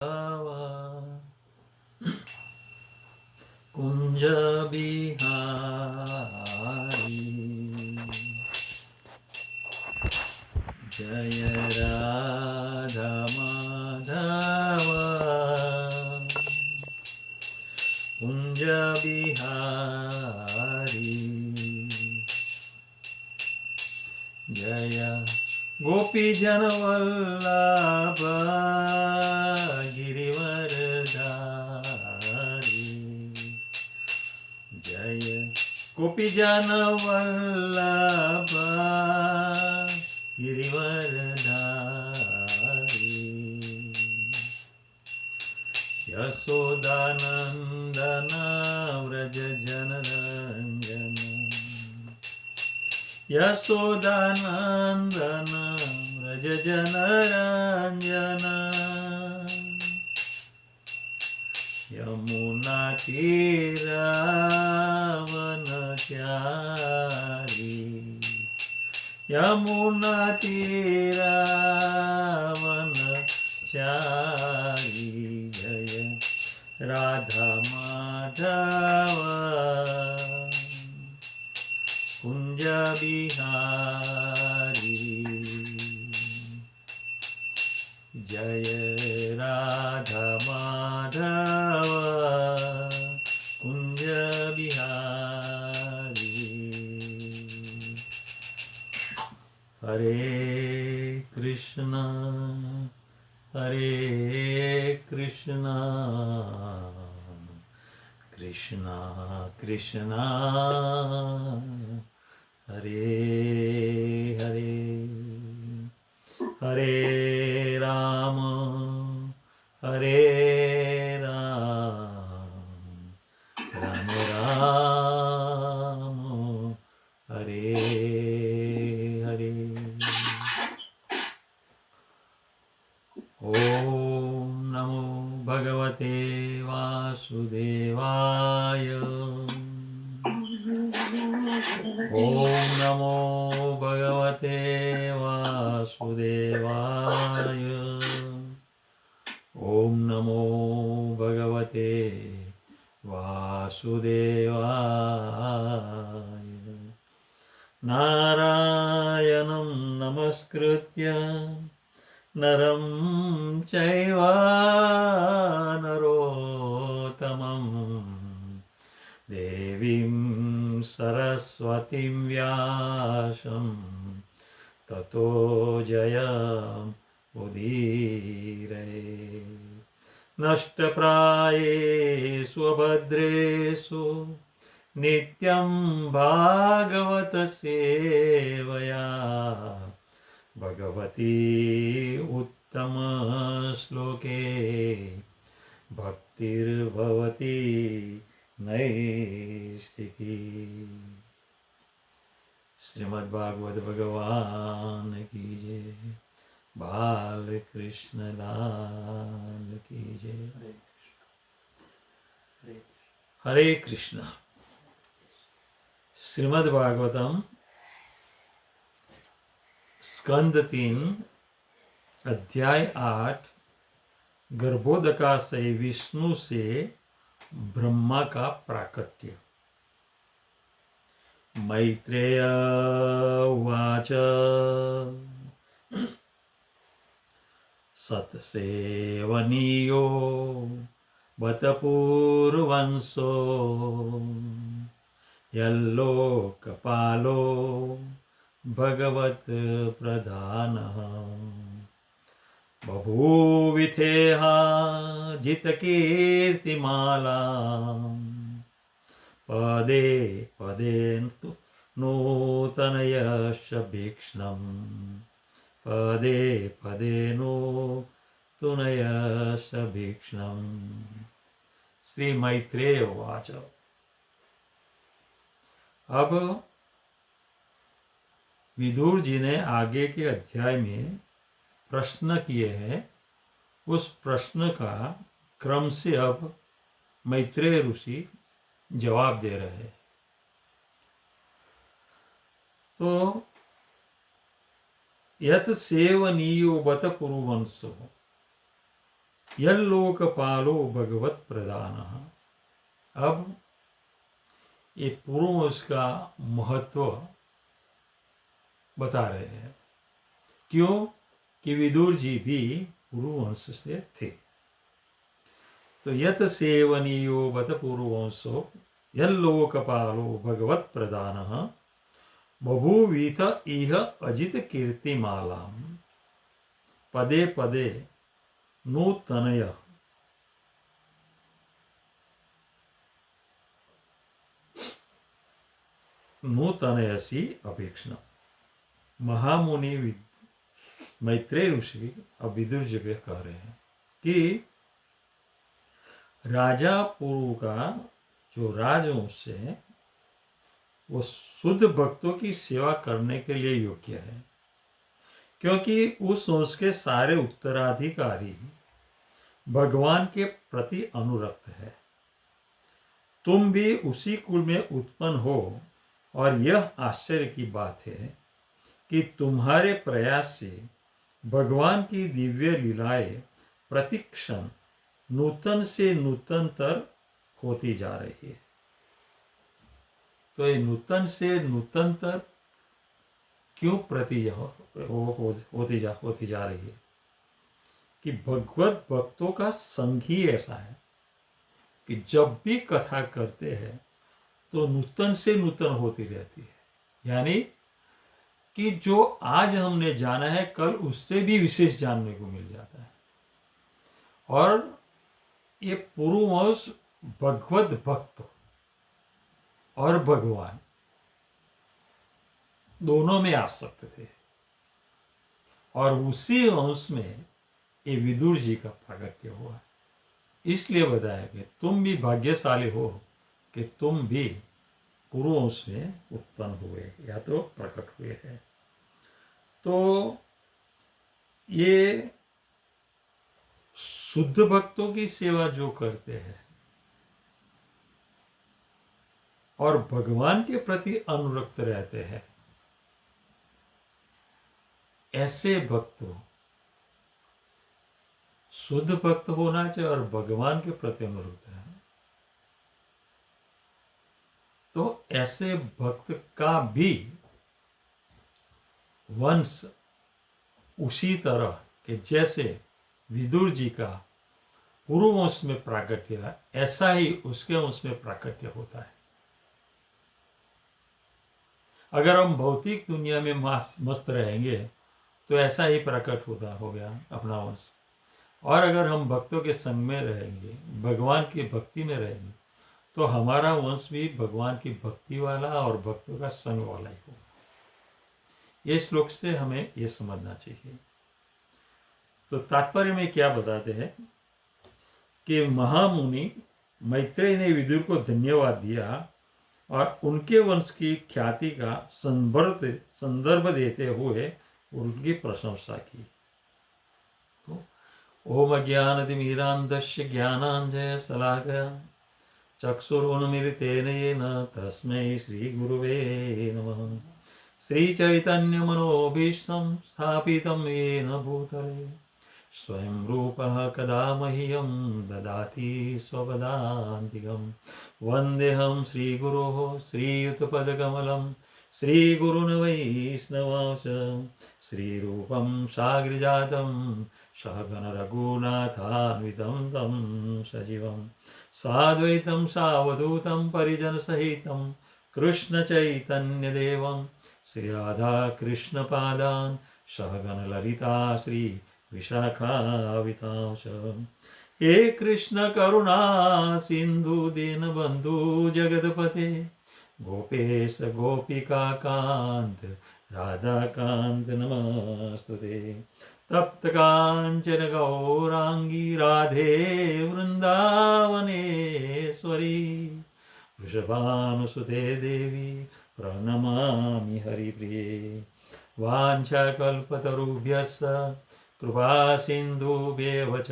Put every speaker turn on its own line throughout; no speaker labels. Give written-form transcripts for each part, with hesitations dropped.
कुंज बिहारी जय राधा माधव कुंज बिहारी जय गोपी जन वल्लभ गिरिवरधारी जय गोपी जन वल्लभ गिरिवरधारी यशोदानंदन व्रज जनरंजन यशोदानंदन व्रज जनरंजन यमुना तीरावनचारी यमुना तीरावनचारी जय राधा माधव कुंज बिहारी जय राधा माधव कुंज बिहारी हरे कृष्णा कृष्णा कृष्णा हरे हरे हरे राम राम राम हरे हरे ओम नमो भगवते वासुदेवाय ओम नमो भगवते वासुदेवाय ओम नमो भगवते वासुदेवाय नारायणं नमस्कृत्य नरं चैव नरोत्तमं देवीं सरस्वतीं व्यासं ततो जयमुदीरये नष्टप्रायेषु अभद्रेषु नित्यं भागवत सेवया भगवती उत्तम श्लोके भक्तिर्भवती नैष्ठिकी श्रीमद् भागवत भगवान की जय बाल कृष्ण लाल की जय हरे कृष्ण श्रीमद् भागवतम स्कंद 3 अध्याय 8 गर्भोदका से विष्णु से ब्रह्मा का प्राकट्य मैत्रेय उवाच सत्सेवनीयो बत पूर्वंसो यल्लोकपालो भगवत प्रधानः बभूविथेहा जितकीर्तिमाला पदे पदे नूतनयश भीक्ष्णम् पदे पदे नूतनयश भीक्ष्णम् श्री मैत्रेय उवाच अब विदुर जी ने आगे के अध्याय में प्रश्न किए हैं। उस प्रश्न का क्रम से अब मैत्रेय ऋषि जवाब दे रहे हैं। तो यत सेवनीयो बत कुरुवंशो, यल्लोकपालो भगवत प्रधान। अब ये पूर्व उसका महत्व बता रहे हैं। क्यों? कि विदुर जी भी पुरुवंश से थे। तो यत सेवनीयो बत पुरुवंशो यल्लोकपालो भगवत प्रधान बभूवीत इह अजित कीर्तिमालाम पदे पदे नूतनय नूतनयसी अपेक्षण। महामुनि मैत्रेय ऋषि अब विदुर जी कह रहे हैं कि राजा पुरु का जो राजवंश है वो शुद्ध भक्तों की सेवा करने के लिए योग्य है, क्योंकि उस वंश के सारे उत्तराधिकारी भगवान के प्रति अनुरक्त है। तुम भी उसी कुल में उत्पन्न हो और यह आश्चर्य की बात है कि तुम्हारे प्रयास से भगवान की दिव्य लीलाएं प्रतिक्षण नूतन से नूतनतर होती जा रही है। तो ये नूतन से नूतनतर क्यों होती जा रही है? कि भगवत भक्तों का संग ही ऐसा है कि जब भी कथा करते हैं तो नूतन से नूतन होती रहती है। यानी कि जो आज हमने जाना है कल उससे भी विशेष जानने को मिल जाता है। और ये पूर्ववंश भगवत भक्त और भगवान दोनों में आसक्त थे, और उसी वंश में ये विदुर जी का प्रागट्य हुआ। इसलिए बताया कि तुम भी भाग्यशाली हो कि तुम भी पूर्ववंश में उत्पन्न हुए या तो प्रकट हुए हैं। तो ये शुद्ध भक्तों की सेवा जो करते हैं और भगवान के प्रति अनुरक्त रहते हैं, ऐसे भक्तों शुद्ध भक्त होना चाहिए और भगवान के प्रति अनुरक्त है। तो ऐसे भक्त का भी वंश उसी तरह के जैसे विदुर जी का पूर्व वंश में प्राकट्य है, ऐसा ही उसके वंश में प्राकट्य होता है। अगर हम भौतिक दुनिया में मस्त रहेंगे तो ऐसा ही प्रकट होता हो गया अपना वंश। और अगर हम भक्तों के संग में रहेंगे, भगवान की भक्ति में रहेंगे, तो हमारा वंश भी भगवान की भक्ति वाला और भक्तों का संग वाला ही होगा। ये श्लोक से हमें ये समझना चाहिए। तो तात्पर्य में क्या बताते हैं कि महामुनि मैत्रेय ने विदुर को धन्यवाद दिया और उनके वंश की ख्याति का संदर्भ देते हुए उनकी प्रशंसा की। तो ओम अज्ञानतिमिरान्धस्य ज्ञानाञ्जय शलाकया चक्षुरुन्मीलितेन येन तस्मै श्रीगुरुवे नमः। श्रीचैतन्यमनोभीष्टं स्थापितं येन भूतले स्वयं रूपः कदा मह्यं ददाति स्वपदान्तिकं। वन्देऽहं श्रीगुरोः श्रीयुतपदकमलं श्रीगुरुन् वैष्णवांश श्रीरूपं साग्रजातं सहगण रघुनाथान्वितं तं सजीवं साद्वैतं सावधूतं परिजनसहितं कृष्णचैतन्यदेवं श्री राधा कृष्णपादान् सहगण ललिता श्री विशाखावितांश। हे कृष्ण करुणा सिंधु दीनबंधु जगतपते गोपेश गोपिका कांत राधा कांत नमस्तुते। तप्त कांचन गौरांगी राधे वृंदावनेश्वरी वृषभानुसुते देवी प्रणमामि हरिप्रिये। वाञ्छाकल्पतरुभ्यश्च कृपा सिन्धुभ्येव च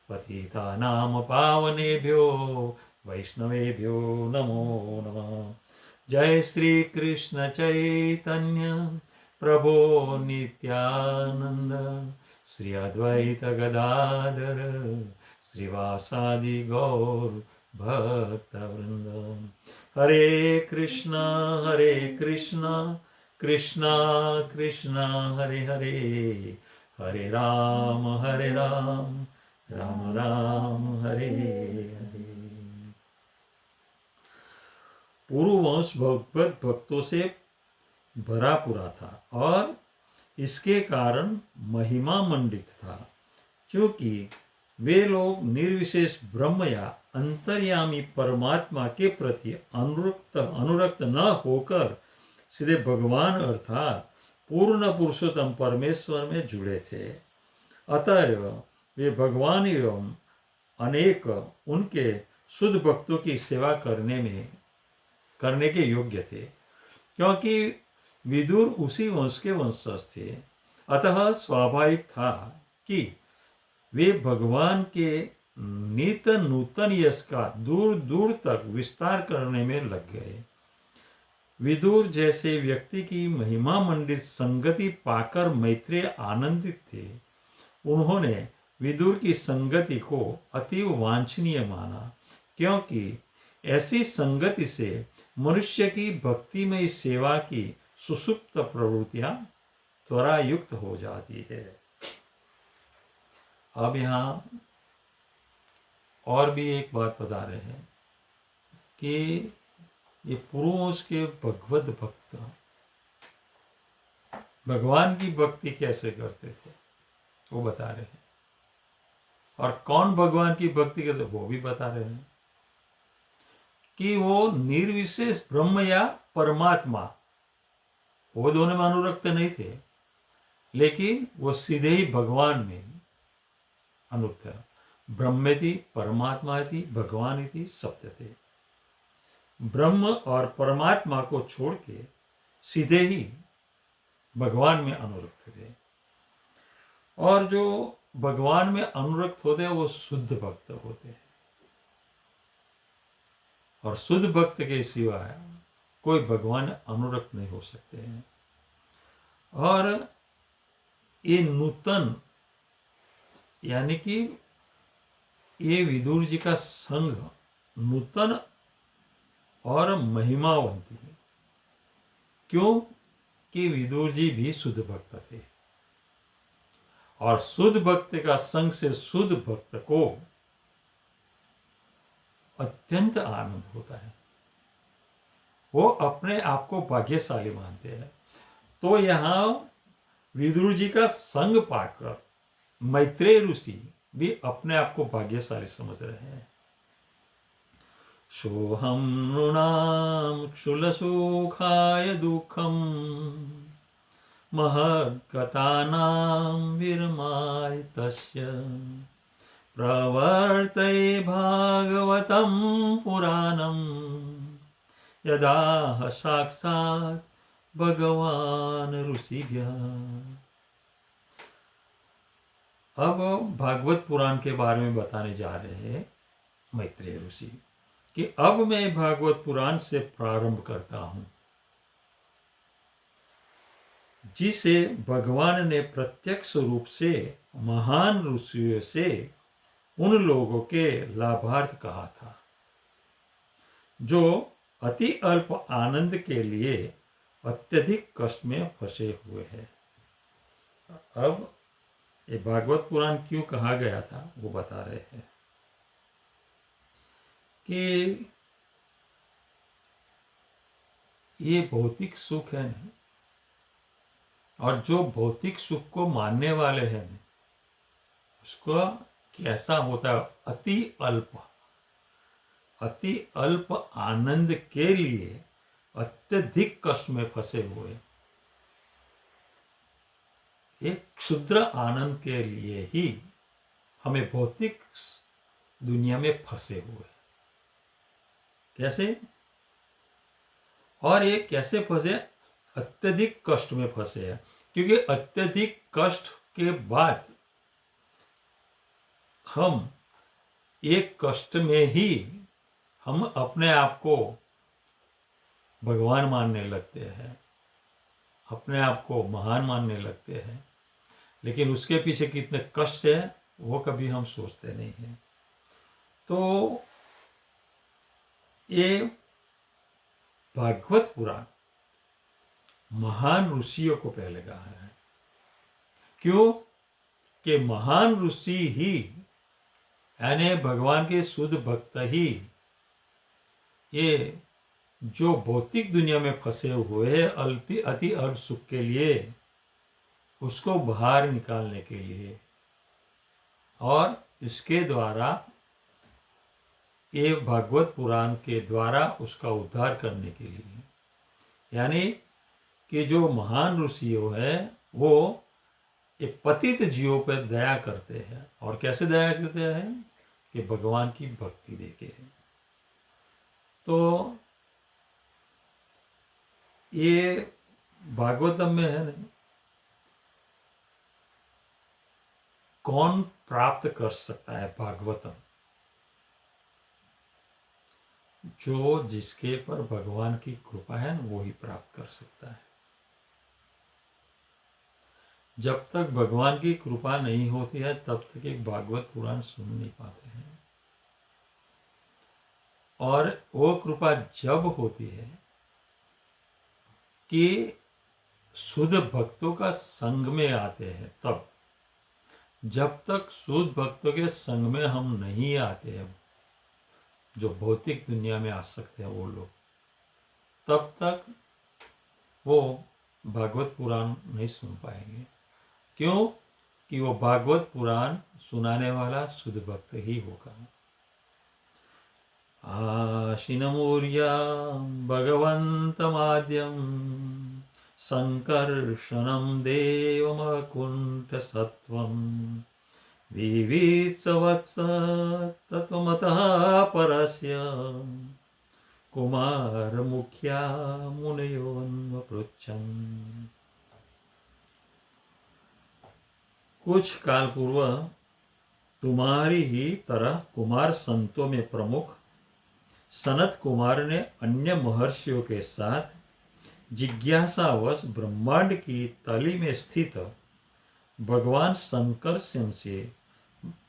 पतितानां पावनेभ्यो वैष्णवेभ्यो नमो नमः। जय श्री कृष्ण चैतन्य प्रभो नित्यानंद श्री अद्वैत गदाधर श्रीवासादि गौर भक्त वृंद। हरे कृष्णा कृष्णा कृष्णा हरे हरे, हरे राम राम राम हरे हरे। पूर्ववंश भगवत भक्तों से भरा पूरा था और इसके कारण महिमा मंडित था, क्योंकि वे लोग निर्विशेष ब्रह्म या अंतर्यामी परमात्मा के प्रति अनुरक्त न होकर सीधे भगवान अर्थात पूर्ण पुरुषोत्तम परमेश्वर में जुड़े थे। अतएव वे भगवान एवं अनेक उनके शुद्ध भक्तों की सेवा करने के योग्य थे, क्योंकि विदुर उसी वंश के वंशज थे। अतः स्वाभाविक था कि वे भगवान के नित नूतन यश का दूर दूर तक विस्तार करने में लग गए। विदुर जैसे व्यक्ति की महिमा मंडित संगति पाकर मैत्रेय आनंदित थे। उन्होंने विदुर की संगति को अतीव वांछनीय माना, क्योंकि ऐसी संगति से मनुष्य की भक्तिमय सेवा की सुसुप्त प्रवृत्तियां त्वरा युक्त हो जाती है। अब यहाँ और भी एक बात बता रहे हैं कि ये पुरुष के भगवत भक्त भगवान की भक्ति कैसे करते थे वो बता रहे हैं, और कौन भगवान की भक्ति करते वो भी बता रहे हैं कि वो निर्विशेष ब्रह्म या परमात्मा, वो दोनों में अनुरक्त नहीं थे, लेकिन वो सीधे ही भगवान में अनुरक्त है। ब्रह्मेति परमात्माति भगवानिति सत्य थे। ब्रह्म और परमात्मा को छोड़ के सीधे ही भगवान में अनुरक्त थे। और जो भगवान में अनुरक्त होते हैं वो शुद्ध भक्त होते हैं, और शुद्ध भक्त के सिवाय कोई भगवान अनुरक्त नहीं हो सकते हैं। और ये नूतन यानी कि ये विदुर जी का संग नूतन और महिमावंती है, क्यों कि विदुर जी भी शुद्ध भक्त थे, और शुद्ध भक्त का संग से शुद्ध भक्त को अत्यंत आनंद होता है, वो अपने आप को भाग्यशाली मानते हैं। तो यहाँ विदुर जी का संग पाकर मैत्रेय ऋषि भी अपने आप को भाग्यशाली समझ रहे हैं। सोहम नृणाम क्षुलसुखाय दुखम महत्कथानां विरमाय तस्य प्रवर्तये भागवतं पुराणं यदा साक्षात् भगवान ऋषिभ्यः। अब भागवत पुराण के बारे में बताने जा रहे हैं मैत्रेय ऋषि कि अब मैं भागवत पुराण से प्रारंभ करता हूं, जिसे भगवान ने प्रत्यक्ष रूप से महान ऋषियों से उन लोगों के लाभार्थ कहा था जो अति अल्प आनंद के लिए अत्यधिक कष्ट में फंसे हुए हैं। अब ये भागवत पुराण क्यों कहा गया था वो बता रहे हैं कि ये भौतिक सुख है नहीं, और जो भौतिक सुख को मानने वाले हैं उसको कैसा होता है, अति अल्प आनंद के लिए अत्यधिक कष्ट में फंसे हुए, एक क्षुद्र आनंद के लिए ही हमें भौतिक दुनिया में फंसे हुए। कैसे? और ये कैसे फंसे? अत्यधिक कष्ट में फंसे हैं, क्योंकि अत्यधिक कष्ट के बाद हम एक कष्ट में ही हम अपने आप को भगवान मानने लगते हैं, अपने आप को महान मानने लगते हैं। लेकिन उसके पीछे कितने कष्ट है वो कभी हम सोचते नहीं हैं। तो ये भागवत पुराण महान ऋषियों को पहले कहा है। क्यों? कि महान ऋषि ही यानी भगवान के शुद्ध भक्त ही ये जो भौतिक दुनिया में फंसे हुए अति अल्प सुख के लिए उसको बाहर निकालने के लिए और इसके द्वारा ये भागवत पुराण के द्वारा उसका उद्धार करने के लिए, यानी कि जो महान ऋषियों है वो ये पतित जीवों पर दया करते हैं। और कैसे दया करते हैं? कि भगवान की भक्ति देके। तो ये भागवतम में है नहीं, कौन प्राप्त कर सकता है भागवतम? जो जिसके पर भगवान की कृपा है ना वो ही प्राप्त कर सकता है। जब तक भगवान की कृपा नहीं होती है तब तक एक भागवत पुराण सुन नहीं पाते हैं। और वो कृपा जब होती है कि शुद्ध भक्तों का संग में आते हैं तब। जब तक शुद्ध भक्तों के संग में हम नहीं आते हैं, जो भौतिक दुनिया में आ सकते हैं वो लोग, तब तक वो भागवत पुराण नहीं सुन पाएंगे। क्यों? कि वो भागवत पुराण सुनाने वाला शुद्ध भक्त ही होगा। आशिनमूर्या भगवन्तमाद्यं संकर्षणं देवमकुण्ठसत्त्वं विवित्सवत्स तत्त्वमतः परस्य कुमारमुख्या मुनयोन्वपृच्छन्। कुछ काल पूर्व तुम्हारी ही तरह कुमार संतों में प्रमुख सनत कुमार ने अन्य महर्षियों के साथ जिज्ञासावश ब्रह्मांड की तली में स्थित भगवान संकर्षण से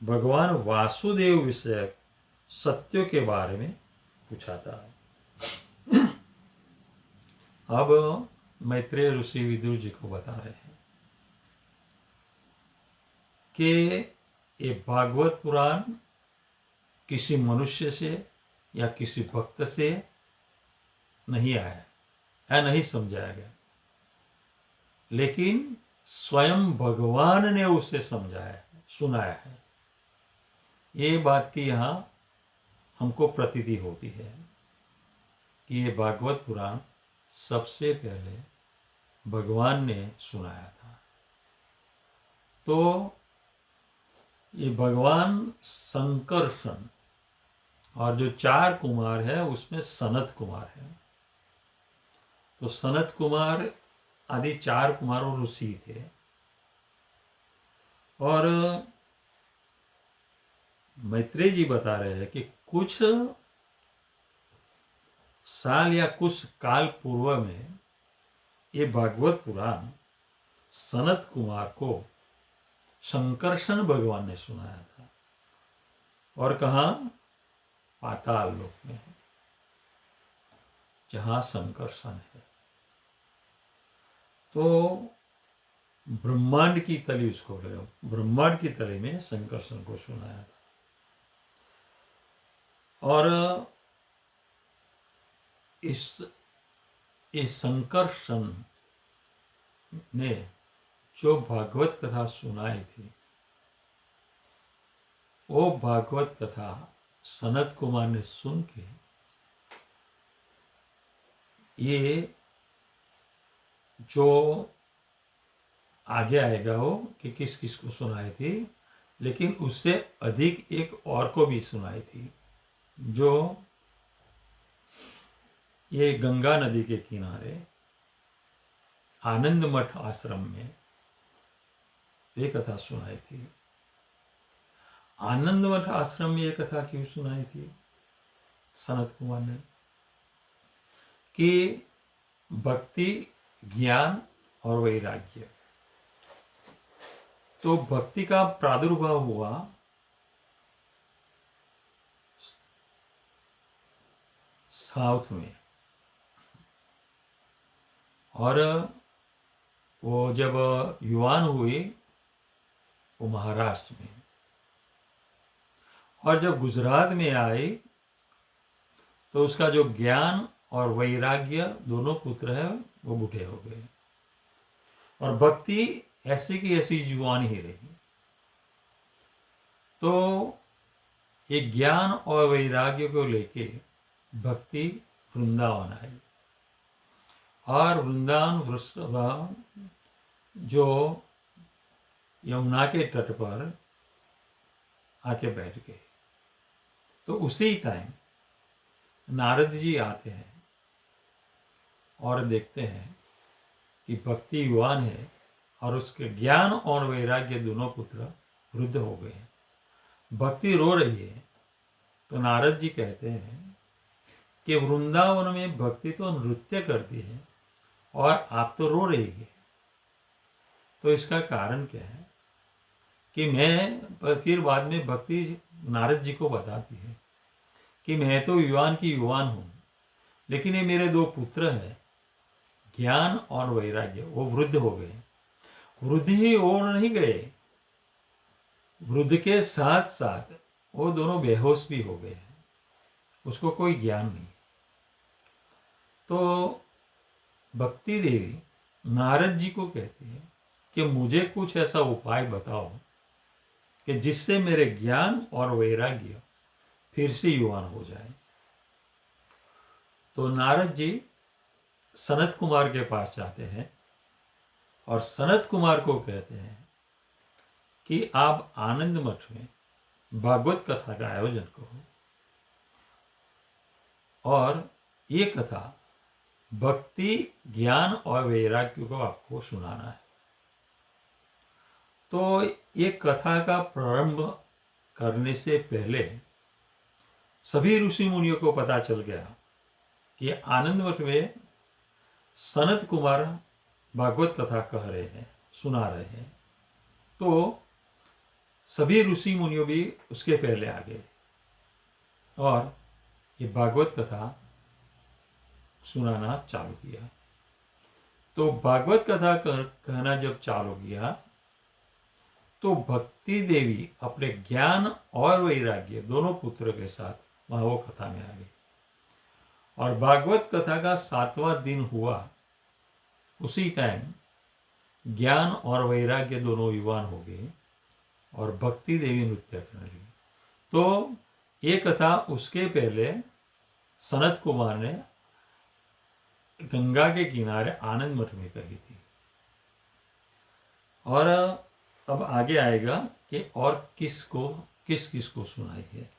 भगवान वासुदेव विषयक सत्यों के बारे में पूछा था। अब मैत्रेय ऋषि विदुर जी को बता रहे हैं कि ये भागवत पुराण किसी मनुष्य से या किसी भक्त से नहीं आया है, नहीं समझाया गया, लेकिन स्वयं भगवान ने उसे समझाया है, सुनाया है। ये बात की यहाँ हमको प्रतीति होती है कि ये भागवत पुराण सबसे पहले भगवान ने सुनाया था। तो ये भगवान संकर्षण और जो 4 कुमार है उसमें सनत कुमार है। तो सनत कुमार आदि 4 कुमार और ऋषि थे। और मैत्रेय जी बता रहे हैं कि कुछ साल या कुछ काल पूर्व में ये भागवत पुराण सनत कुमार को संकर्षण भगवान ने सुनाया था। और कहा? पाताल लोक में, जहां संकर्षण है। तो ब्रह्मांड की तली उसको बोले, ब्रह्मांड की तली में संकर्षण को सुनाया था। और इस संकर्षण ने जो भागवत कथा सुनाई थी वो भागवत कथा सनत कुमार ने सुन के ये जो आगे आएगा वो कि किस किस को सुनाई थी, लेकिन उससे अधिक एक और को भी सुनाई थी, जो ये गंगा नदी के किनारे आनंद मठ आश्रम में ये कथा सुनाई थी। आनंद मठ आश्रम में ये कथा क्यों सुनाई थी सनत कुमार ने? कि भक्ति, ज्ञान और वैराग्य तो भक्ति का प्रादुर्भाव हुआ साउथ में, और वो जब युवान हुए वो महाराष्ट्र में, और जब गुजरात में आए तो उसका जो ज्ञान और वैराग्य दोनों पुत्र है वो बूढ़े हो गए, और भक्ति ऐसी की ऐसी जुआन ही रही। तो ये ज्ञान और वैराग्य को लेके भक्ति वृंदावन आई, और वृंदावन जो यमुना के तट पर आके बैठ गए। तो उसी टाइम नारद जी आते हैं और देखते हैं कि भक्ति युवान है और उसके ज्ञान और वैराग्य दोनों पुत्र वृद्ध हो गए। भक्ति रो रही है, तो नारद जी कहते हैं कि वृंदावन में भक्ति तो नृत्य करती है और आप तो रो रही है। तो इसका कारण क्या है कि फिर बाद में भक्ति नारद जी को बताती है कि मैं तो युवान की युवान हूं, लेकिन ये मेरे दो पुत्र हैं ज्ञान और वैराग्य, वो वृद्ध हो गए। वृद्ध ही हो नहीं गए, वृद्ध के साथ साथ वो दोनों बेहोश भी हो गए हैं, उसको कोई ज्ञान नहीं। तो भक्ति देवी नारद जी को कहती है कि मुझे कुछ ऐसा उपाय बताओ कि जिससे मेरे ज्ञान और वैराग्य फिर से युवान हो जाए। तो नारद जी सनत कुमार के पास जाते हैं और सनत कुमार को कहते हैं कि आप आनंद मठ में भागवत कथा का आयोजन करो, और ये कथा भक्ति ज्ञान और वैराग्य को आपको सुनाना है। तो ये कथा का प्रारंभ करने से पहले सभी ऋषि मुनियों को पता चल गया कि आनंद मठ में सनत कुमार भागवत कथा कह रहे हैं, सुना रहे हैं। तो सभी ऋषि मुनियों भी उसके पहले आ गए और ये भागवत कथा सुनाना चालू किया। तो भागवत कथा कहना जब चालू किया तो भक्ति देवी अपने ज्ञान और वैराग्य दोनों पुत्र के साथ वहां वो कथा में आ गई, और भागवत कथा का 7वां दिन हुआ। उसी टाइम ज्ञान और वैराग्य दोनों युवान हो गए और भक्ति देवी नृत्य करने लगी। तो ये कथा उसके पहले सनत कुमार ने गंगा के किनारे आनंद मठ में कही थी। और अब आगे आएगा कि और किस किस को सुनाई है।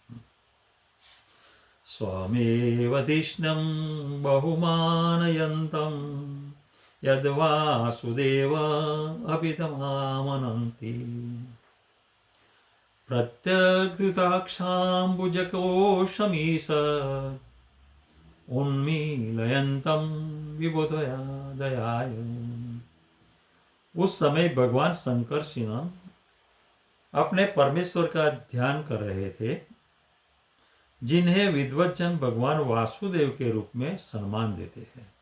स्वामेव धिष्णं बहुमानयन्तं यद्वासुदेव अभितमामनन्ति प्रत्यग्धृताक्षाम्बुजकोशमीश उन्मीलयन्तं विबोधया दयाय। उस समय भगवान शंकर सिंह अपने परमेश्वर का ध्यान कर रहे थे, जिन्हें विद्वज्जन भगवान वासुदेव के रूप में सम्मान देते हैं।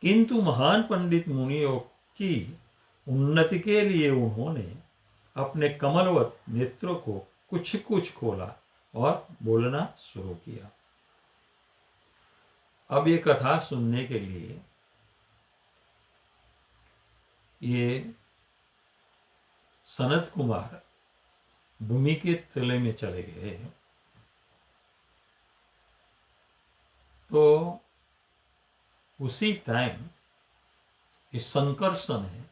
किंतु महान पंडित मुनियों की उन्नति के लिए उन्होंने अपने कमलवत नेत्रों को कुछ कुछ खोला और बोलना शुरू किया। अब ये कथा सुनने के लिए ये सनत कुमार भूमि के तले में चले गए। तो उसी टाइम इस संकर्षण है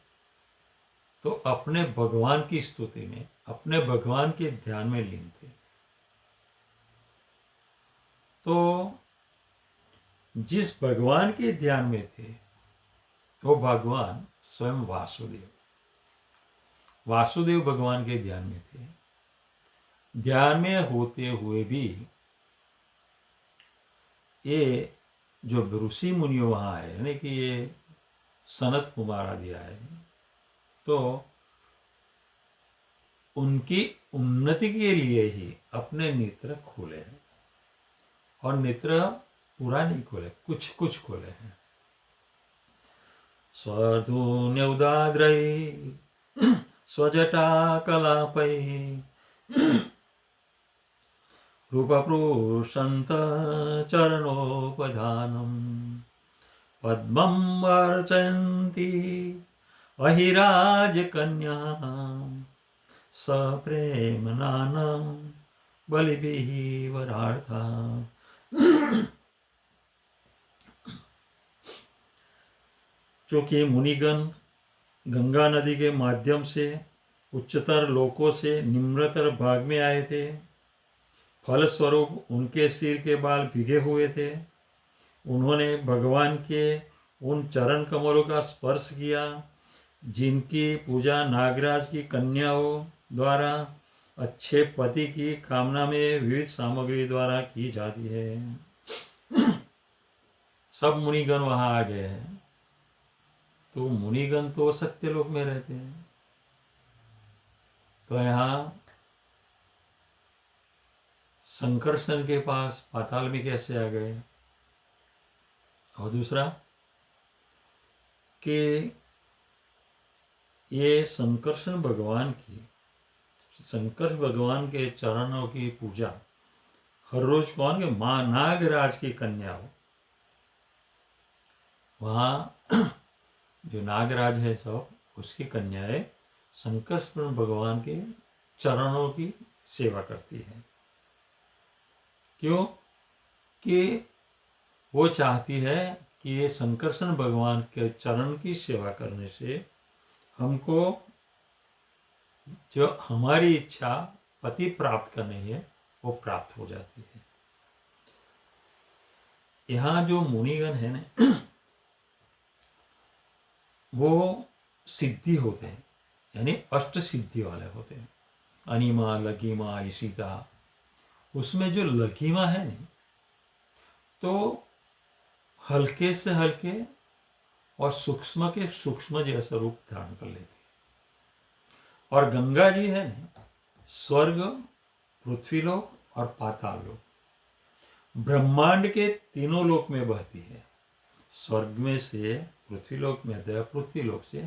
तो अपने भगवान की स्तुति में, अपने भगवान के ध्यान में लीन थे। तो जिस भगवान के ध्यान में थे वो भगवान स्वयं वासुदेव भगवान के ध्यान में थे। ध्यान में होते हुए भी ये जो ऋषि मुनियों वहां आए, यानी कि ये सनत कुमार आदि आए, तो उनकी उन्नति के लिए ही अपने नेत्र खोले हैं, और नेत्र पूरा नहीं खोले, कुछ कुछ खोले हैं। स्वधून्यौदाद्रै स्वजटाकलापै रूपप्रुषन्त चरणोपधानम् पद्मं अर्चयन्ति अहिराजकन्या सप्रेमनाना बलिभिः वरार्था। चूंकि मुनिगण गंगा नदी के माध्यम से उच्चतर लोकों से निम्नतर भाग में आए थे, फलस्वरूप उनके सिर के बाल भीगे हुए थे। उन्होंने भगवान के उन चरण कमलों का स्पर्श किया जिनकी पूजा नागराज की कन्याओं द्वारा अच्छे पति की कामना में विविध सामग्री द्वारा की जाती है। सब मुनिगण वहां आ गए हैं। तो मुनिगण तो सत्यलोक में रहते हैं, तो यहाँ संकर्षण के पास पाताल में कैसे आ गए। और दूसरा कि ये संकर्षण भगवान के चरणों की पूजा हर रोज कौन के मां नागराज की कन्या हो, वहां जो नागराज है सब उसकी कन्याएं संकर्षण भगवान के चरणों की सेवा करती है। क्यों कि वो चाहती है कि ये संकर्षण भगवान के चरण की सेवा करने से हमको जो हमारी इच्छा पति प्राप्त करनी है वो प्राप्त हो जाती है। यहाँ जो मुनिगण है ना वो सिद्धि होते हैं, यानी अष्ट सिद्धि वाले होते हैं। अनिमा, लघिमा, ईशिता, उसमें जो लघिमा है ना तो हल्के से हल्के और सूक्ष्म के सूक्ष्म जैसा रूप धारण कर लेती है। और गंगा जी है ना स्वर्ग, पृथ्वीलोक और पाताल लोक, ब्रह्मांड के तीनों लोक में बहती है। स्वर्ग में से पृथ्वीलोक में, पृथ्वीलोक से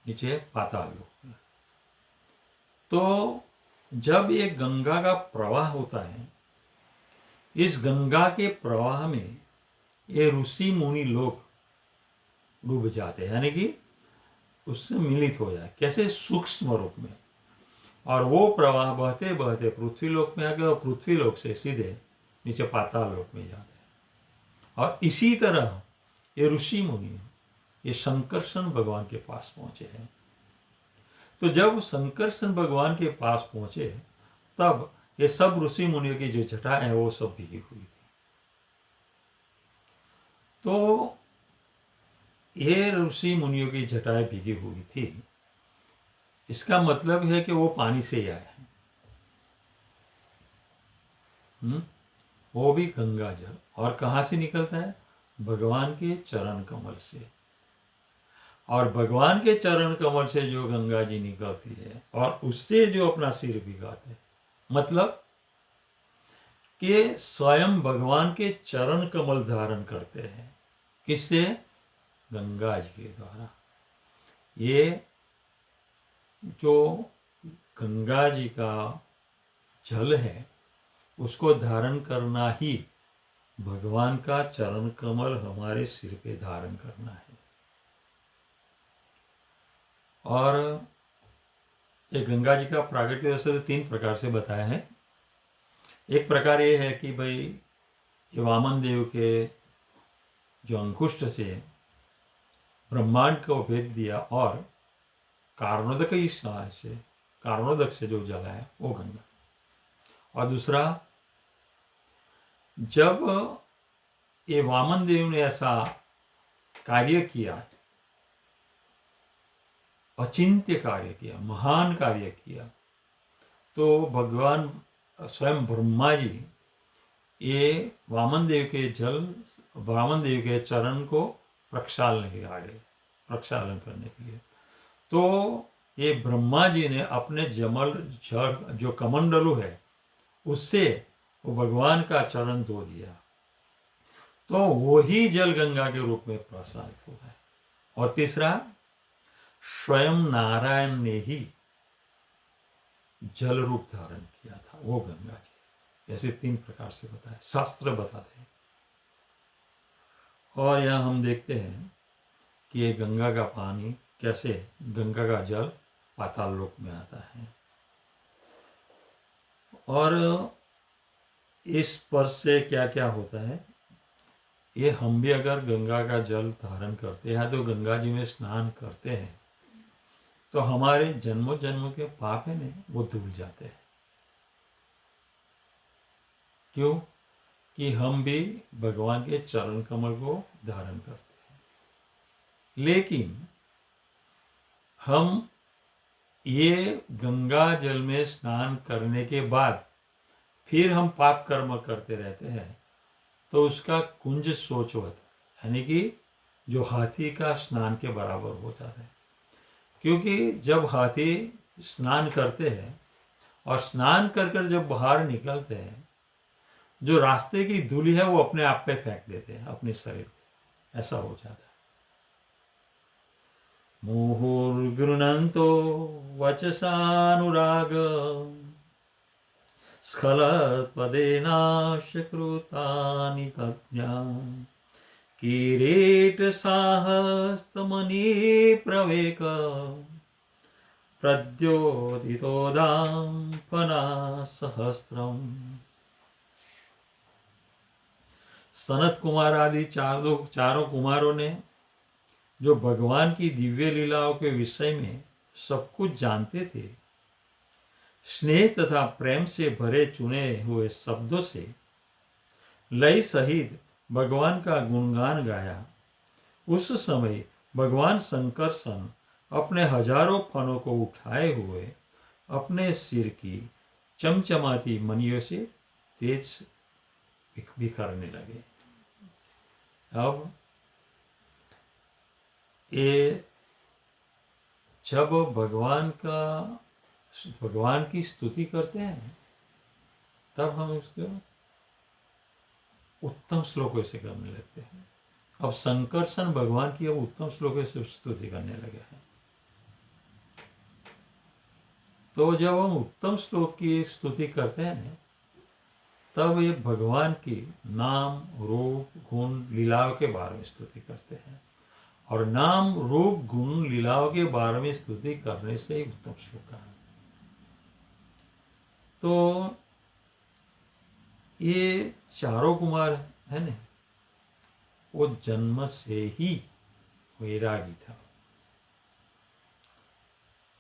नीचे पाताल लोक में। तो जब ये गंगा का प्रवाह होता है, इस गंगा के प्रवाह में ये ऋषि मुनि लोग डूब जाते हैं, यानी कि उससे मिलित हो जाए। कैसे? सूक्ष्म रूप में। और वो प्रवाह बहते बहते पृथ्वीलोक में आके और पृथ्वीलोक से सीधे नीचे पाताल लोक में जाते हैं। और इसी तरह ये ऋषि मुनि ये संकर्षण भगवान के पास पहुंचे हैं। तो जब संकर्षण भगवान के पास पहुंचे तब ये सब ऋषि मुनियों की जो जटा है वो सब भीगी हुई थी। तो ये ऋषि मुनियों की जटाएं भीगी हुई थी, इसका मतलब है कि वो पानी से ही आए हैं। वो भी गंगा जल। और कहाँ से निकलता है? भगवान के चरण कमल से। और भगवान के चरण कमल से जो गंगा जी निकलती है और उससे जो अपना सिर भिगाते हैं, मतलब कि स्वयं भगवान के चरण कमल धारण करते हैं। किससे? गंगा जी के द्वारा। ये जो गंगा जी का जल है उसको धारण करना ही भगवान का चरण कमल हमारे सिर पे धारण करना है। और ये गंगा जी का प्रागट्य वैसे तो 3 प्रकार से बताया है। एक प्रकार ये है कि भाई ये वामन देव के जो अंकुष्ट से ब्रह्मांड को भेद दिया और कारणोदक से, कारणोदक से जो जला है वो गंगा। और दूसरा, जब ये वामन देव ने ऐसा कार्य किया, अचिंत्य कार्य किया, महान कार्य किया, तो भगवान स्वयं ब्रह्मा जी ये वामन देव के चरण को प्रक्षालन के आगे, प्रक्षालन करने के लिए। तो ये ब्रह्मा जी ने अपने जमल जड़ जो कमंडलू है उससे वो भगवान का चरण धो दिया, तो वही जल गंगा के रूप में प्रसारित हुआ है। और तीसरा, स्वयं नारायण ने ही जल रूप धारण किया था, वो गंगा जी। ऐसे 3 प्रकार से बताया, शास्त्र बताते हैं। और यहां हम देखते हैं कि ये गंगा का पानी कैसे, गंगा का जल पाताल लोक में आता है। और इस पर से क्या क्या होता है, ये हम भी अगर गंगा का जल धारण करते हैं तो गंगा जी में स्नान करते हैं तो हमारे जन्मों जन्मों के पाप है ना, वो धुल जाते हैं। क्यों? कि हम भी भगवान के चरण कमल को धारण करते हैं। लेकिन हम ये गंगा जल में स्नान करने के बाद फिर हम पाप कर्म करते रहते हैं, तो उसका कुंज सोचवत, यानी कि जो हाथी का स्नान के बराबर हो जाता है। क्योंकि जब हाथी स्नान करते हैं और स्नान कर कर जब बाहर निकलते हैं, जो रास्ते की धूलि है वो अपने आप पे फेंक देते हैं अपने शरीर पे, ऐसा हो जाता है। मुहुर्गृह्णन्तो वचसानुराग स्खलत्पदेनाशकृतानि तज्ञा किरीटसाहस्तमणिप्रवेक प्रद्योतितोदाम्पना सहस्त्रम्। सनत कुमार आदि चारों कुमारों ने जो भगवान की दिव्य लीलाओं के विषय में सब कुछ जानते थे, स्नेह तथा प्रेम से भरे चुने हुए शब्दों से लय सहित भगवान का गुणगान गाया। उस समय भगवान शंकरसन अपने हजारों फनों को उठाए हुए अपने सिर की चमचमाती मणियों से तेज बिखरने लगे। अब ये जब भगवान की स्तुति करते हैं तब हम उसको उत्तम श्लोकों से करने लगते हैं। अब शंकरसन भगवान की अब उत्तम श्लोकों से स्तुति करने लगे हैं। तो जब हम उत्तम श्लोक की स्तुति करते हैं तब ये भगवान की नाम रूप गुण लीलाओं के बारे में स्तुति करते हैं, और नाम रूप गुण लीलाओं के बारे में स्तुति करने से ही उत्तम श्लोक है। तो ये चारों कुमार है ना, वो जन्म से ही वैरागी था।